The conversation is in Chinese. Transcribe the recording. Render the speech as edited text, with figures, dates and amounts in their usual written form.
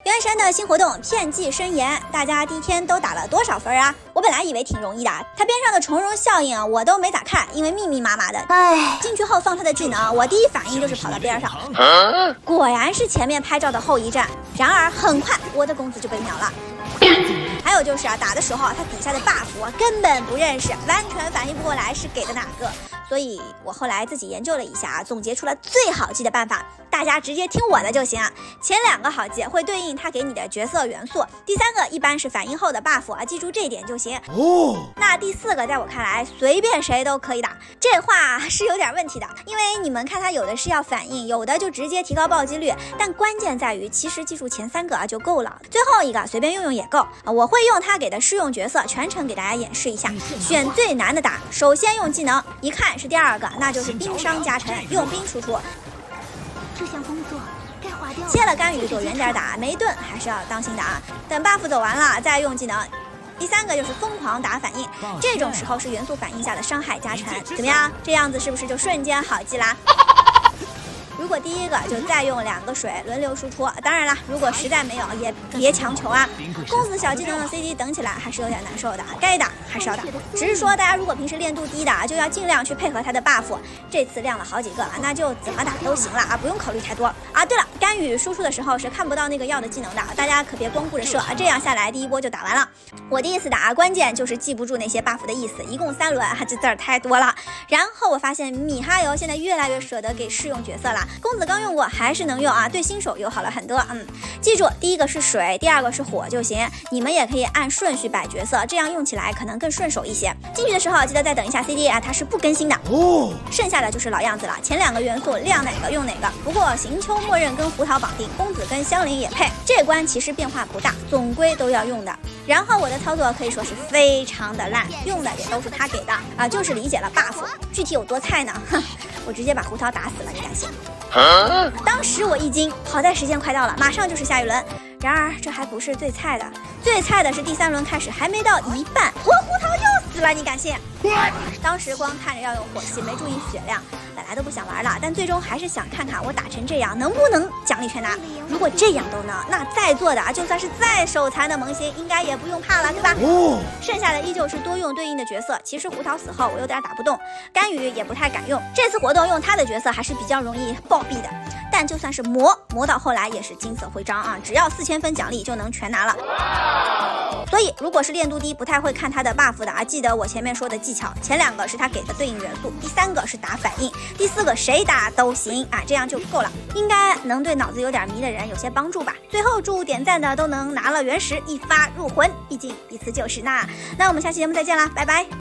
原神的新活动片寄生炎，大家第一天都打了多少分啊？我本来以为挺容易的，它边上的重容效应我都没咋看，因为密密麻麻的。进去后放它的技能，我第一反应就是跑到边上，果然是前面拍照的后遗症。然而很快我的公子就被秒了。还有就是打的时候它底下的 buff 我根本不认识，完全反应不过来是给的哪个。所以我后来自己研究了一下，总结出了最好记的办法，大家直接听我的就行。前2个好记，会对应它给你的角色元素；第3个一般是反应后的 buff 记住这点就行。那第4个在我看来随便谁都可以打，这话是有点问题的，因为你们看它有的是要反应，有的就直接提高暴击率，但关键在于其实记住前3个就够了，最后一个随便用用也够。我会用它给的试用角色全程给大家演示一下，选最难的打。首先用技能，一看是第2个，那就是冰伤加成，用冰输出。这项工作该划掉了。切了干预躲远点打，没盾还是要当心的啊。等 buff 走完了再用技能。第3个就是疯狂打反应，这种时候是元素反应下的伤害加成，怎么样？这样子是不是就瞬间好记啦？如果第1个就再用2个水轮流输出，当然了，如果实在没有也别强求啊。公子小技能的 CD 等起来还是有点难受的，该打还是要打。只是说大家如果平时练度低的，就要尽量去配合他的 buff。这次亮了好几个，那就怎么打都行了啊，不用考虑太多啊。对了，干预输出的时候是看不到那个要的技能的，大家可别光顾着射啊，这样下来第1波就打完了。我第一次打，关键就是记不住那些 buff 的意思，一共3轮，这字儿太多了。然后我发现米哈游现在越来越舍得给试用角色了。公子刚用过还是能用啊，对新手友好了很多。记住第1个是水，第2个是火就行。你们也可以按顺序摆角色，这样用起来可能更顺手一些。进去的时候记得再等一下 CD 啊，它是不更新的。剩下的就是老样子了，前2个元素亮哪个用哪个。不过行秋默认跟胡桃绑定，公子跟香菱也配，这关其实变化不大，总归都要用的。然后我的操作可以说是非常的烂，用的也都是他给的啊，就是理解了 buff， 具体有多菜呢？我直接把胡桃打死了，你敢信？当时我一惊，好在时间快到了，马上就是下一轮。然而这还不是最菜的，最菜的是第3轮开始还没到一半，我胡桃又死了，你敢信？当时光看着要用火系，没注意血量，本来都不想玩了，但最终还是想看看我打成这样能不能奖励全拿。如果这样都能，那在座的就算是再手残的萌新应该也不用怕了，对吧？剩下的依旧是多用对应的角色。其实胡桃死后我有点打不动，干预也不太敢用，这次活动用他的角色还是比较容易暴毙的。但就算是磨到后来也是金色徽章啊，只要4000分奖励就能全拿了。所以如果是练度低不太会看他的 buff 的记得我前面说的技巧，前2个是他给的对应元素，第3个是打反应，第4个谁打都行啊，这样就够了，应该能对脑子有点迷的人有些帮助吧。最后祝点赞的都能拿了原石一发入魂，毕竟一次就是那我们下期节目再见啦，拜拜。